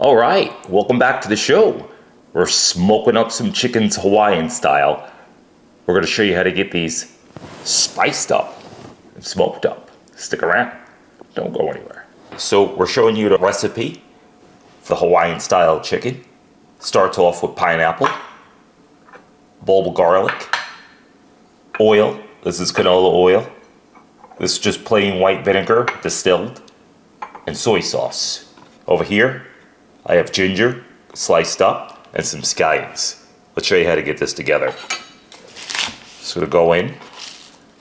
All right, welcome back to the show. We're smoking up some chickens Hawaiian style. We're going to show you how to get these spiced up and smoked up. Stick around, don't go anywhere. So we're showing you the recipe for the Hawaiian style chicken. Starts off with pineapple, bulb garlic, oil. This is canola oil. This is just plain white vinegar, distilled, and soy sauce. Over here, I have ginger sliced up and some scallions. Let's show you how to get this together. Just gonna go in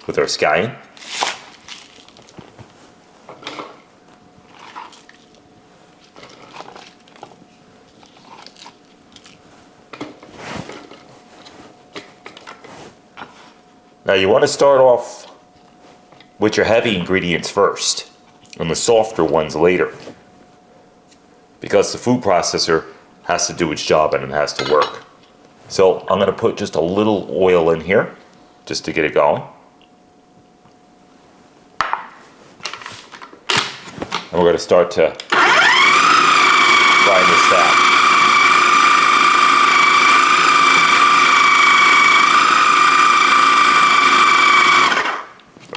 with our scallion. Now you want to start off with your heavy ingredients first and the softer ones later, because the food processor has to do its job and it has to work. So I'm going to put just a little oil in here just to get it going. And we're going to start to fry this down.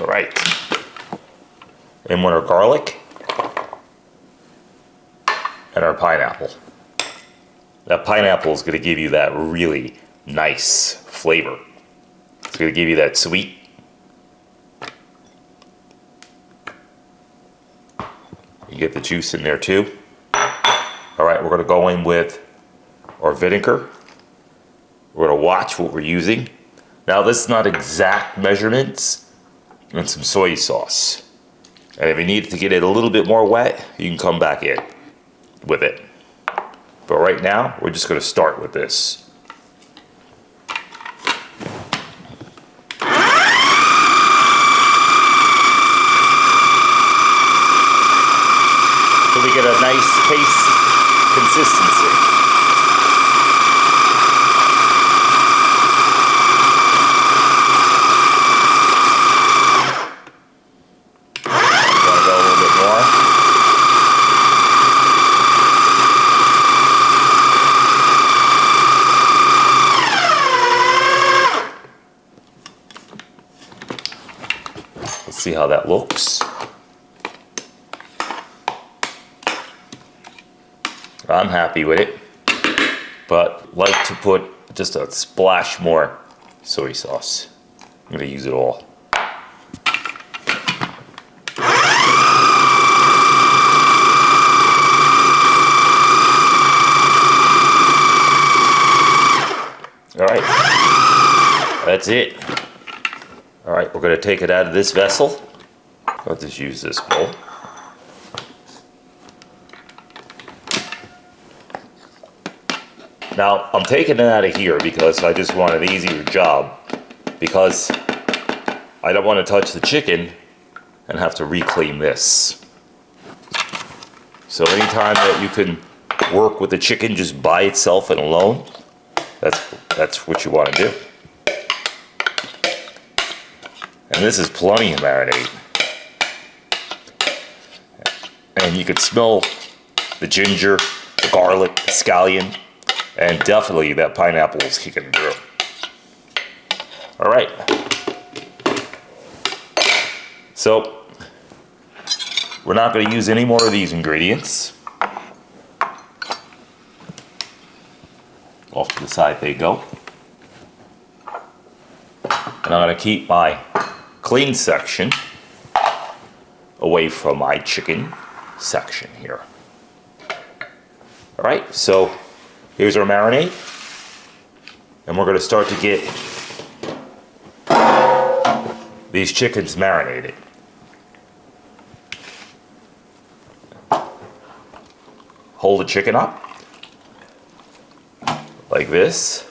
All right. And with our garlic and our pineapple. That pineapple is going to give you that really nice flavor. It's going to give you that sweet. You get the juice in there too. All right, we're going to go in with our vinegar. We're going to watch what we're using. Now this is not exact measurements. And some soy sauce. And if you need to get it a little bit more wet, you can come back in with it. But right now, we're just going to start with this. So we get a nice paste consistency. See how that looks. I'm happy with it, but like to put just a splash more soy sauce. I'm going to use it all. All right, that's it. All right, we're going to take it out of this vessel. I'll just use this bowl. Now, I'm taking it out of here because I just want an easier job, because I don't want to touch the chicken and have to reclean this. So anytime that you can work with the chicken just by itself and alone, that's what you want to do. And this is plenty of marinade. And you can smell the ginger, the garlic, the scallion, and definitely that pineapple is kicking through. All right. So, we're not going to use any more of these ingredients. Off to the side they go. And I'm going to keep my clean section away from my chicken section here. All right, so here's our marinade, and we're going to start to get these chickens marinated. Hold the chicken up like this,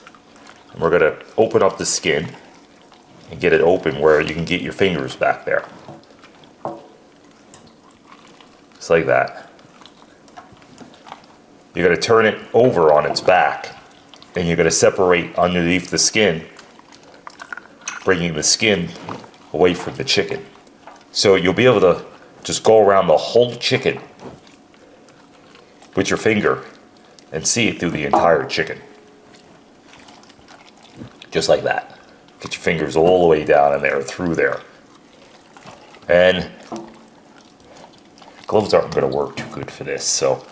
and we're going to open up the skin and get it open where you can get your fingers back there. Just like that. You're going to turn it over on its back, and you're going to separate underneath the skin, bringing the skin away from the chicken. So you'll be able to just go around the whole chicken with your finger and see it through the entire chicken. Just like that. Get your fingers all the way down in there, through there. And gloves aren't going to work too good for this, so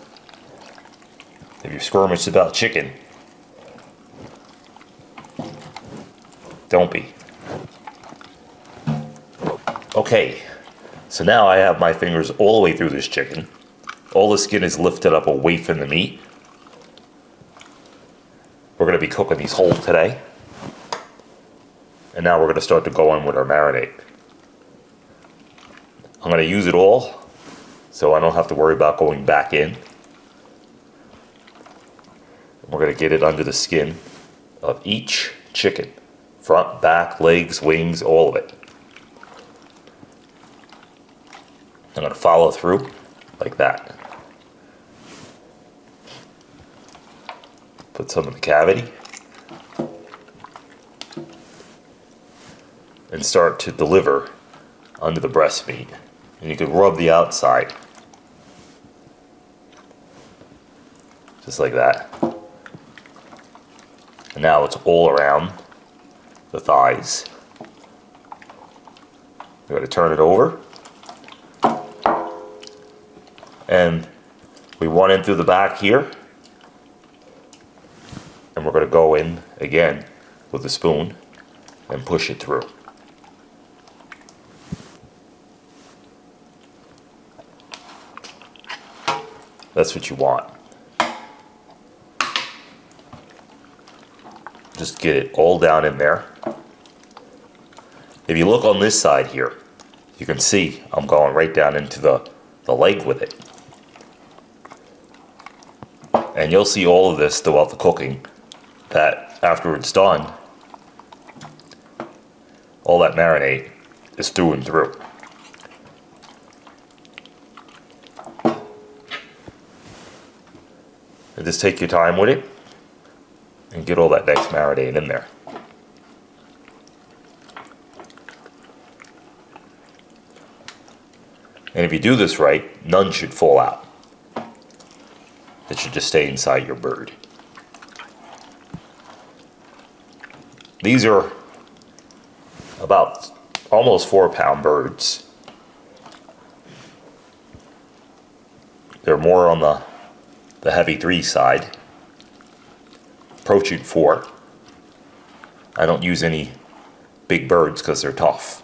if you're squirmish about chicken, don't be. Okay, so now I have my fingers all the way through this chicken. All the skin is lifted up away from the meat. We're going to be cooking these whole today. And now we're going to start to go on with our marinade. I'm going to use it all, so I don't have to worry about going back in. We're going to get it under the skin of each chicken. Front, back, legs, wings, all of it. I'm going to follow through like that. Put some in the cavity. And start to deliver under the breast meat. And you can rub the outside. Just like that. And now it's all around the thighs. We're going to turn it over. And we want in through the back here. And we're going to go in again with the spoon and push it through. That's what you want. Just get it all down in there. If you look on this side here, you can see I'm going right down into the leg with it. And you'll see all of this throughout the cooking, that after it's done, all that marinade is through and through. And just take your time with it and get all that nice marinade in there. And if you do this right, none should fall out. It should just stay inside your bird. These are about almost 4-pound birds. They're more on the heavy 3 side. Approaching 4. I don't use any big birds because they're tough.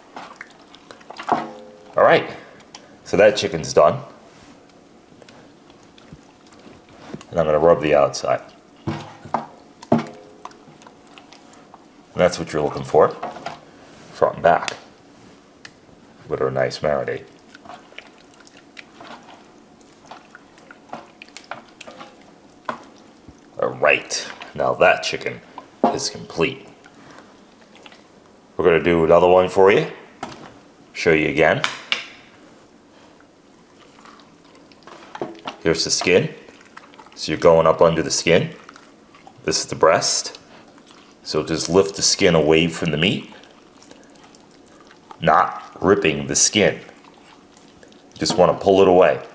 Alright, so that chicken's done. And I'm going to rub the outside. And that's what you're looking for, front and back, with our nice marinade. Alright, now that chicken is complete. We're going to do another one for you. Show you again. Here's the skin. So you're going up under the skin. This is the breast. So just lift the skin away from the meat. Not ripping the skin. Just want to pull it away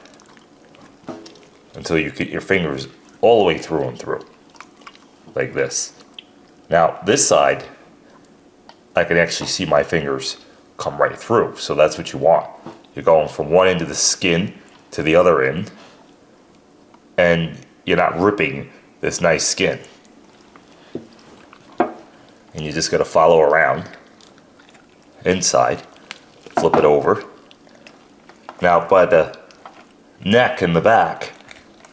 until you get your fingers all the way through and through. Like this. Now this side, I can actually see my fingers come right through. So that's what you want. You're going from one end of the skin to the other end. And you're not ripping this nice skin. And you just got to follow around inside, flip it over. Now by the neck and the back,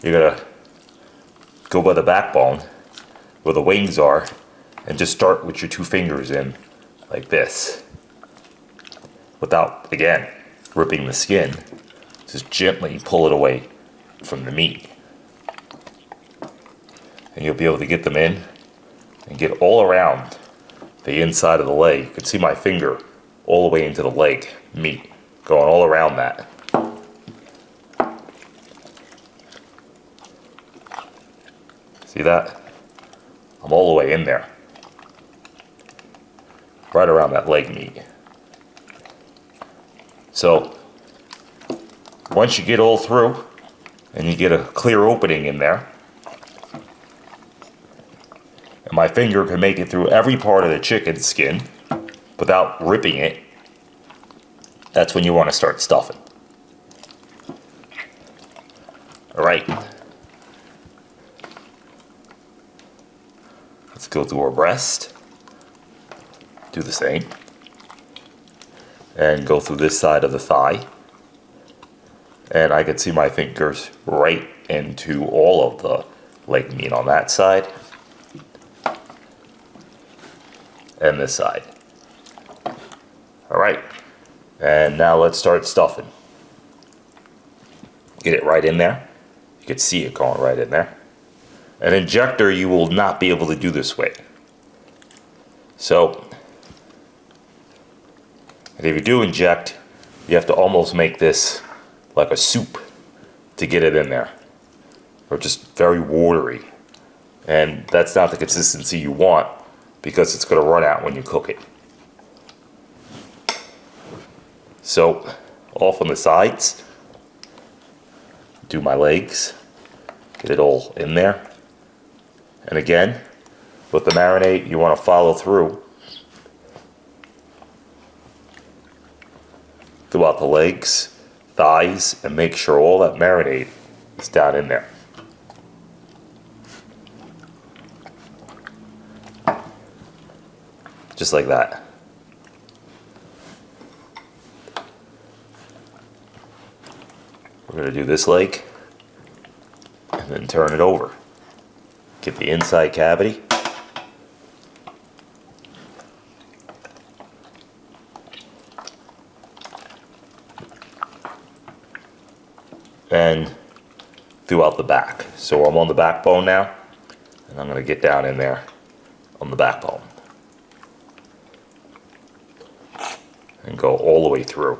you're going to go by the backbone where the wings are and just start with your 2 fingers in like this. Without, again, ripping the skin. Just gently pull it away from the meat. And you'll be able to get them in and get all around the inside of the leg. You can see my finger all the way into the leg meat, going all around that. See that? I'm all the way in there. Right around that leg meat. So, once you get all through, and you get a clear opening in there, and my finger can make it through every part of the chicken skin without ripping it, that's when you want to start stuffing. Alright. Let's go through our breast. Do the same. And go through this side of the thigh. And I can see my fingers right into all of the leg meat on that side. And this side. Alright. And now let's start stuffing. Get it right in there. You can see it going right in there. An injector, you will not be able to do this way. So, and if you do inject, you have to almost make this like a soup to get it in there. Or just very watery. And that's not the consistency you want because it's going to run out when you cook it. So, off on the sides, do my legs, get it all in there. And again, with the marinade, you want to follow through throughout the legs, thighs, and make sure all that marinade is down in there. Just like that. We're going to do this leg and then turn it over. Get the inside cavity. And throughout the back. So I'm on the backbone now, and I'm going to get down in there on the backbone. And go all the way through.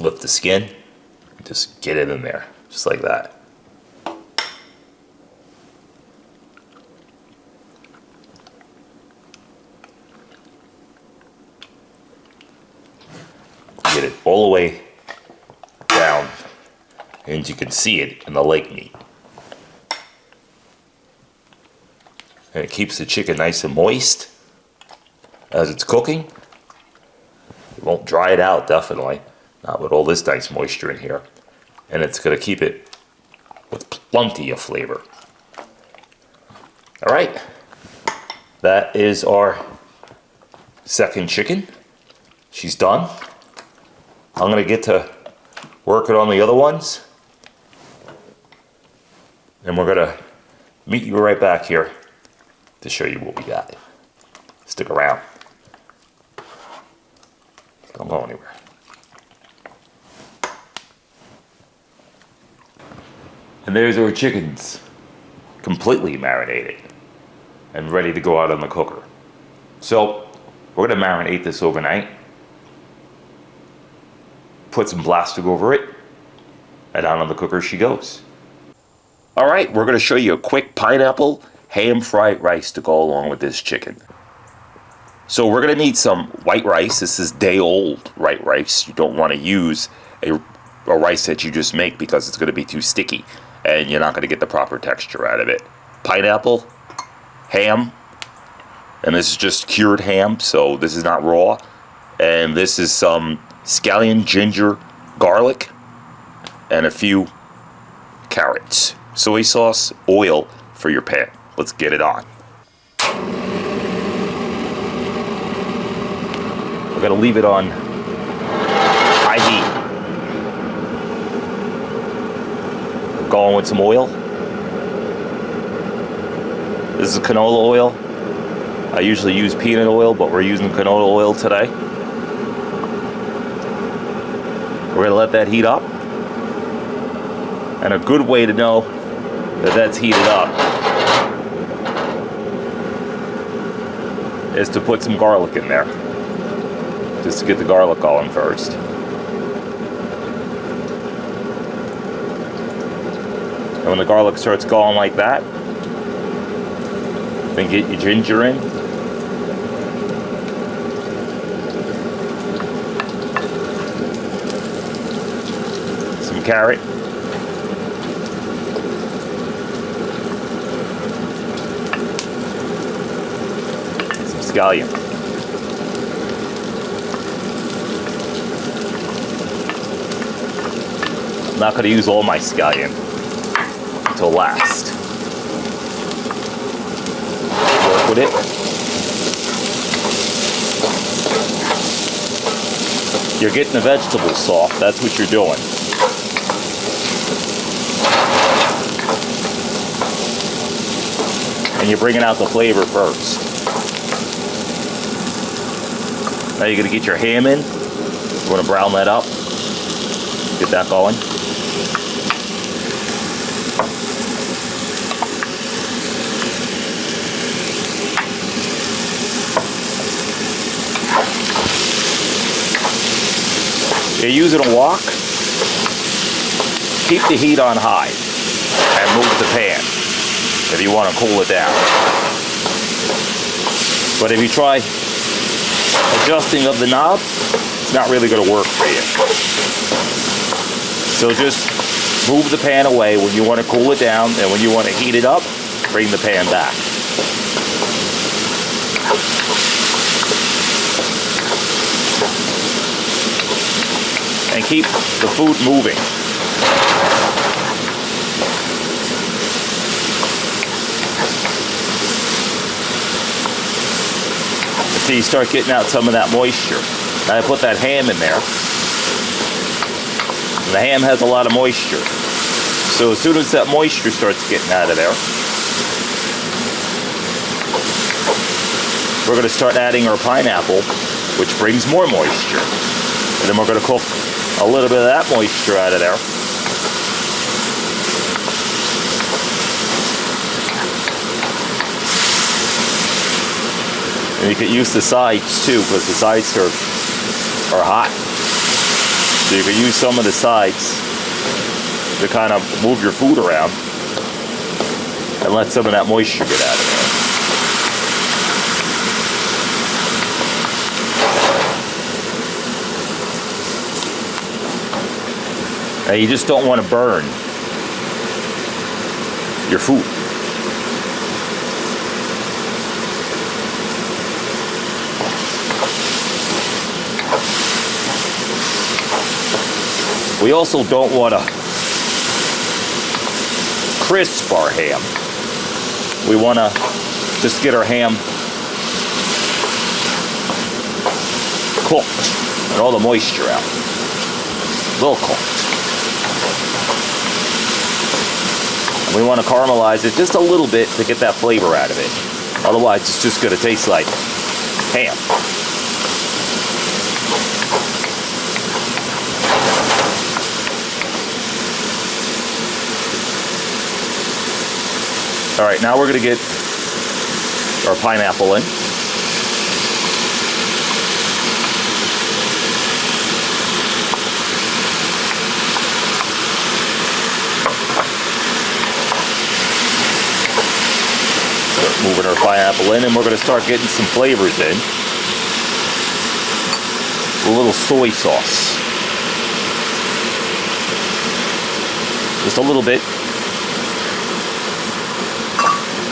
Lift the skin, just get it in there, just like that. Get it all the way down, and you can see it in the leg meat. And it keeps the chicken nice and moist as it's cooking. It won't dry it out, definitely. Not with all this nice moisture in here. And it's going to keep it with plenty of flavor. Alright. That is our second chicken. She's done. I'm going to get to working on the other ones. And we're going to meet you right back here to show you what we got. Stick around. Don't go anywhere. And there's our chickens, completely marinated and ready to go out on the cooker. So we're going to marinate this overnight. Put some plastic over it, and out on the cooker she goes. All right, we're going to show you a quick pineapple ham fried rice to go along with this chicken. So we're going to need some white rice. This is day-old white rice. You don't want to use a rice that you just make because it's going to be too sticky, and you're not going to get the proper texture out of it. Pineapple, ham, and this is just cured ham, so this is not raw. And this is some scallion, ginger, garlic, and a few carrots. Soy sauce, oil for your pan. Let's get it on. We're going to leave it on high heat. We're going with some oil. This is canola oil. I usually use peanut oil, but we're using canola oil today. We're going to let that heat up. And a good way to know that that's heated up is to put some garlic in there. Just to get the garlic going first. And when the garlic starts going like that, then get your ginger in. Some carrot. scallion. I'm not going to use all my scallion until last. Work with it. You're getting the vegetables soft. That's what you're doing. And you're bringing out the flavor first. Now you're going to get your ham in. You want to brown that up. Get that going. You're using a wok. Keep the heat on high and move the pan if you want to cool it down. But if you try adjusting of the knob, it's not really going to work for you. So just move the pan away when you want to cool it down, and when you want to heat it up, bring the pan back. And keep the food moving. Until you start getting out some of that moisture. Now I put that ham in there. The ham has a lot of moisture. So as soon as that moisture starts getting out of there, we're going to start adding our pineapple, which brings more moisture. And then we're going to cook a little bit of that moisture out of there. And you can use the sides too, because the sides are hot. So you can use some of the sides to kind of move your food around and let some of that moisture get out of there. Now you just don't want to burn your food. We also don't want to crisp our ham. We want to just get our ham cooked and all the moisture out. Well cooked. And we want to caramelize it just a little bit to get that flavor out of it. Otherwise, it's just going to taste like ham. All right, now we're going to get our pineapple in. Start moving our pineapple in, and we're going to start getting some flavors in. A little soy sauce. Just a little bit.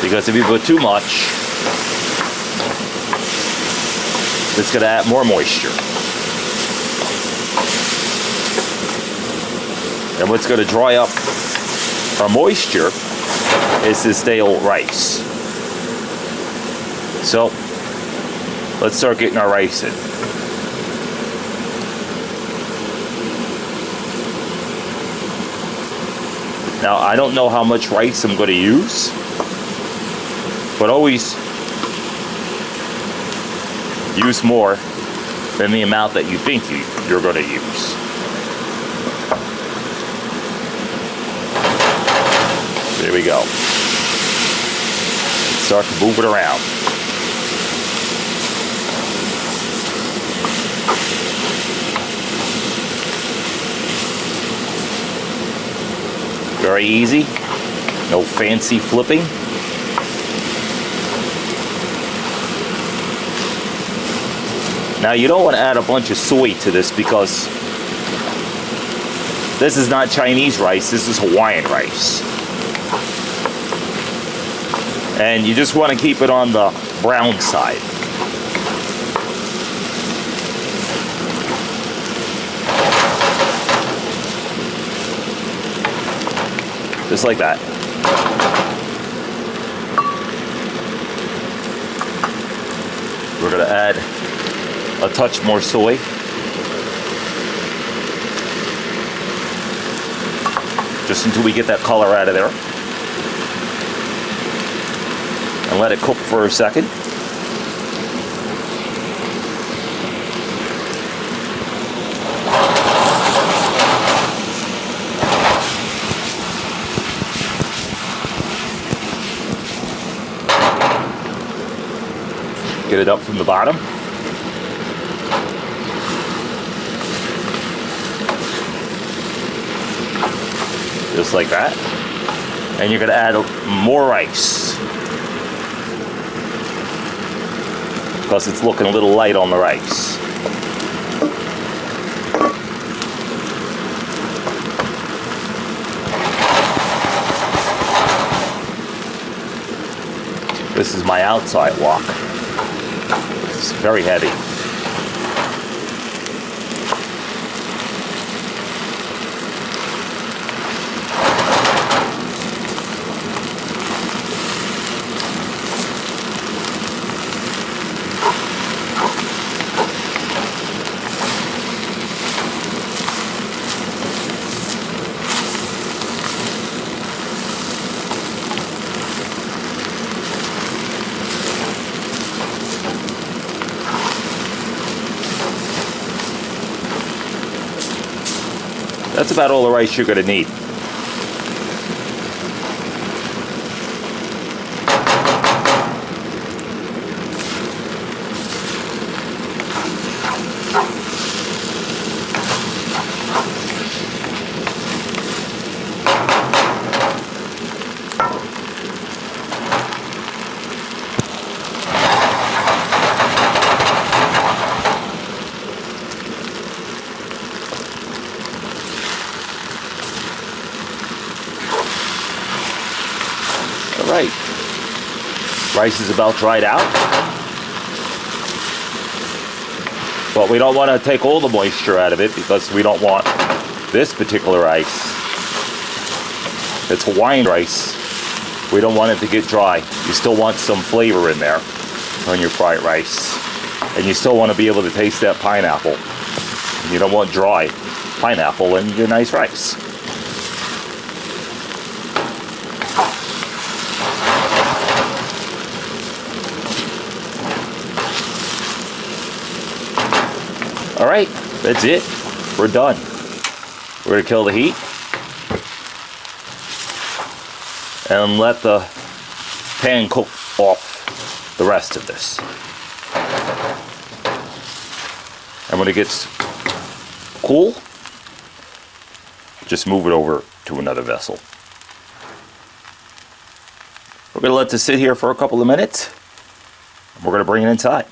Because if you put too much, it's going to add more moisture. And what's going to dry up our moisture is this stale rice. So, let's start getting our rice in. Now, I don't know how much rice I'm going to use. But always use more than the amount that you think you're going to use. There we go. Start to move it around. Very easy. No fancy flipping. Now you don't want to add a bunch of soy to this because this is not Chinese rice, this is Hawaiian rice. And you just want to keep it on the brown side. just like that. We're gonna add a touch more soy. Just until we get that color out of there. And let it cook for a second. Get it up from the bottom. Just like that. And you're gonna add more rice, because it's looking a little light on the rice. This is my outside wok. It's very heavy. That's about all the rice you're going to need. Right. Rice is about dried out. But we don't want to take all the moisture out of it because we don't want this particular rice. It's Hawaiian rice. We don't want it to get dry. You still want some flavor in there on your fried rice. And you still want to be able to taste that pineapple. You don't want dry pineapple in your nice rice. All right, that's it. We're done. We're gonna kill the heat and let the pan cook off the rest of this. And when it gets cool, just move it over to another vessel. We're gonna let this sit here for a couple of minutes. And we're gonna bring it inside.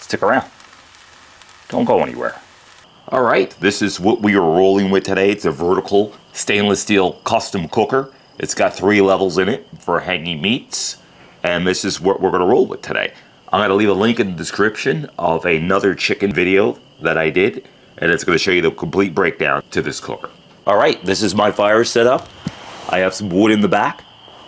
Stick around. Don't go anywhere. All right, this is what we are rolling with today. It's a vertical stainless steel custom cooker. It's got 3 levels in it for hanging meats. And this is what we're gonna roll with today. I'm gonna leave a link in the description of another chicken video that I did. And it's gonna show you the complete breakdown to this cooker. All right, this is my fire setup. I have some wood in the back,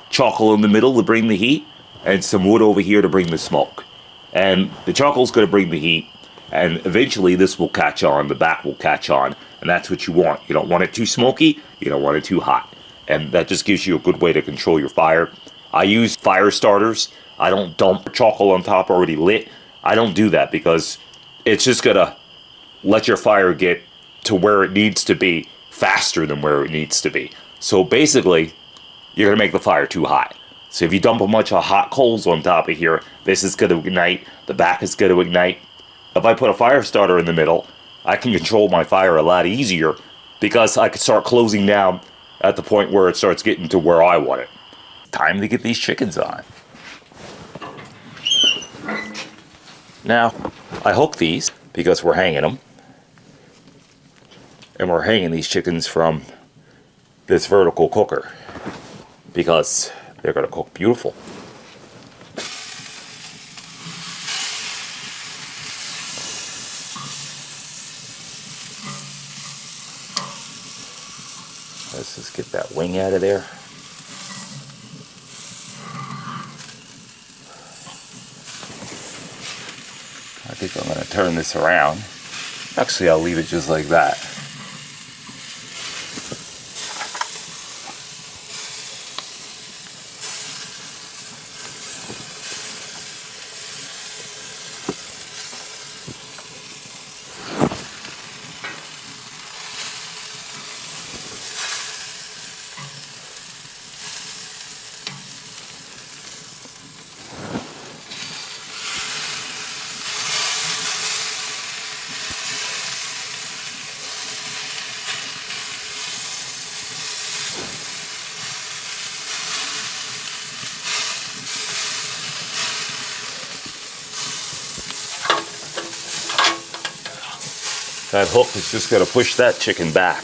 charcoal in the middle to bring the heat, and some wood over here to bring the smoke. And the charcoal's gonna bring the heat. And eventually this will catch on, the back will catch on, and that's what you want. You don't want it too smoky, you don't want it too hot. And that just gives you a good way to control your fire. I use fire starters. I don't dump charcoal on top already lit. I don't do that because it's just gonna let your fire get to where it needs to be faster than where it needs to be. So basically, you're gonna make the fire too hot. So if you dump a bunch of hot coals on top of here, this is gonna ignite, the back is gonna ignite. If I put a fire starter in the middle, I can control my fire a lot easier because I can start closing down at the point where it starts getting to where I want it. Time to get these chickens on. Now, I hook these because we're hanging them. And we're hanging these chickens from this vertical cooker because they're going to cook beautiful. Just get that wing out of there. I think I'm going to turn this around. Actually, I'll leave it just like that. That hook is just going to push that chicken back.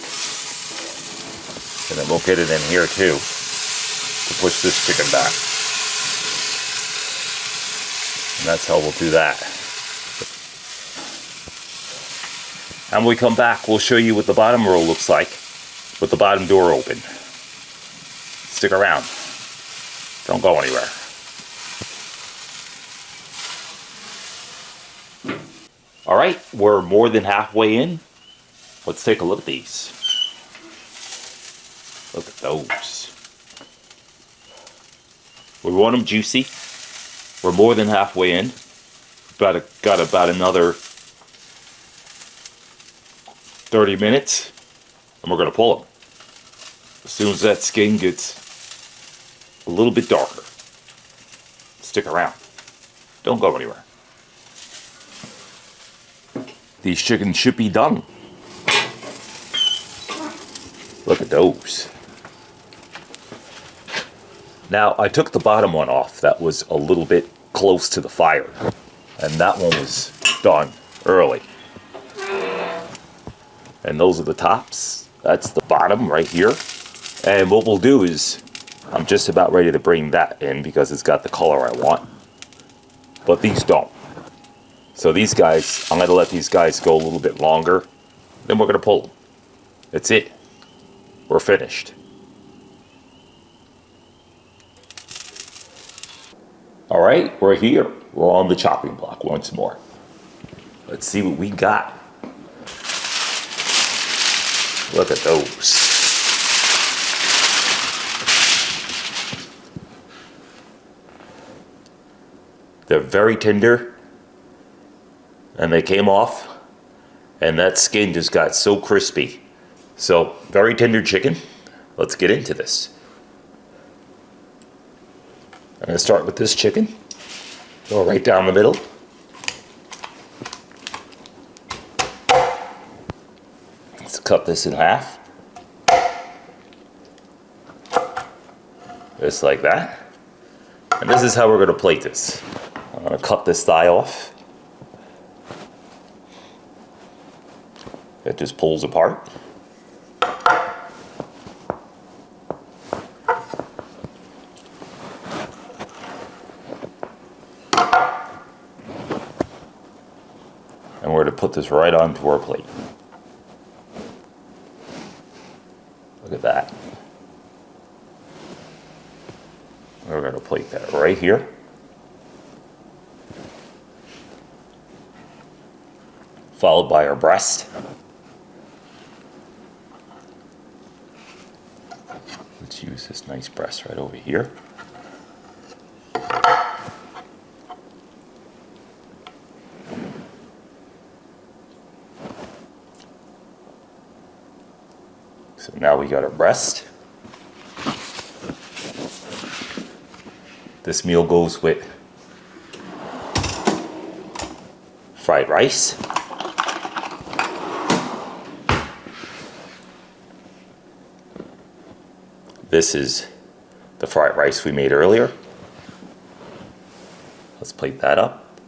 And then we'll get it in here too to push this chicken back. And that's how we'll do that. And when we come back, we'll show you what the bottom row looks like with the bottom door open. Stick around. Don't go anywhere. All right, we're more than halfway in. Let's take a look at these. Look at those. We want them juicy. We're more than halfway in. Got about another 30 minutes, and we're gonna pull them. As soon as that skin gets a little bit darker. Stick around. Don't go anywhere. These chickens should be done. Look at those. Now, I took the bottom one off. That was a little bit close to the fire. And that one was done early. And those are the tops. That's the bottom right here. And what we'll do is, I'm just about ready to bring that in because it's got the color I want. But these don't. So these guys, I'm going to let these guys go a little bit longer. Then we're going to pull them. That's it. We're finished. All right, we're here. We're on the chopping block once more. Let's see what we got. Look at those. They're very tender. And they came off, and that skin just got so crispy. So, very tender chicken. Let's get into this. I'm going to start with this chicken. Go right down the middle. Let's cut this in half. Just like that. And this is how we're going to plate this. I'm going to cut this thigh off. It just pulls apart. And we're going to put this right onto our plate. Look at that. We're going to plate that right here. Followed by our breast. Let's use this nice breast right over here. So now we got our breast. This meal goes with fried rice. This is the fried rice we made earlier. Let's plate that up.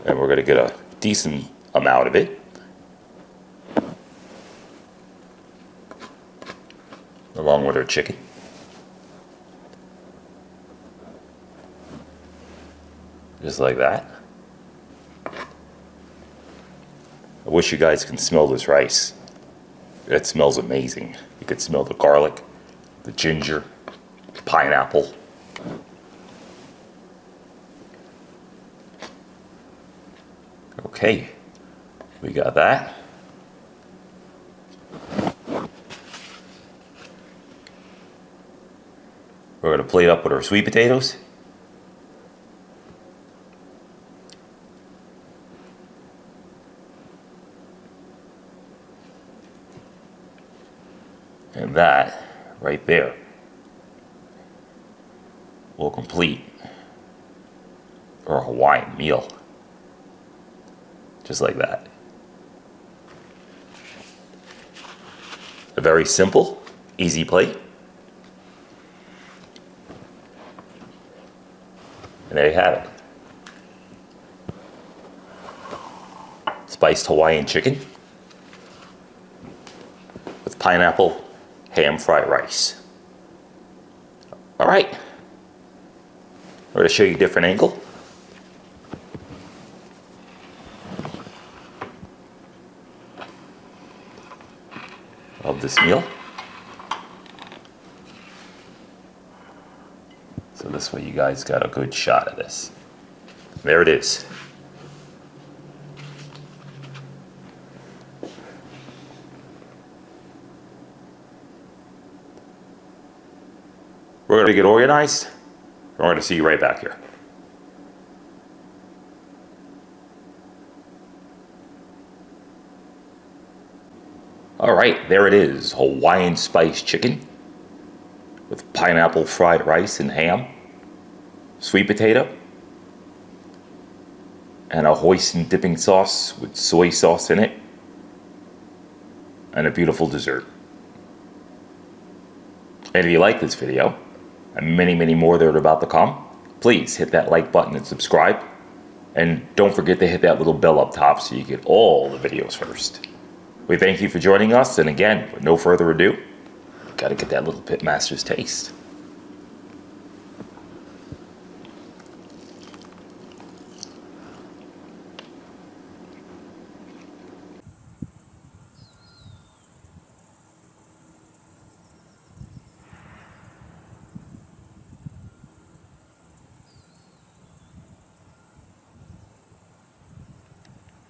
And we're going to get a decent amount of it. Along with our chicken. Just like that. I wish you guys can smell this rice. It smells amazing. You could smell the garlic, the ginger, the pineapple. Okay, we got that. We're going to plate up with our sweet potatoes. And that right there will complete our Hawaiian meal. Just like that. A very simple, easy plate. And there you have it. Spiced Hawaiian chicken with pineapple, ham fried rice. All right. We're going to show you a different angle. Of this meal. So this way you guys got a good shot of this. There it is. We're going to get organized. We're going to see you right back here. All right, there it is, Hawaiian spiced chicken with pineapple fried rice and ham, sweet potato, and a hoisin dipping sauce with soy sauce in it, and a beautiful dessert. And if you like this video, and many, many more that are about to come, please hit that like button and subscribe. And don't forget to hit that little bell up top so you get all the videos first. We thank you for joining us, and again, with no further ado, gotta get that little Pitmaster's taste.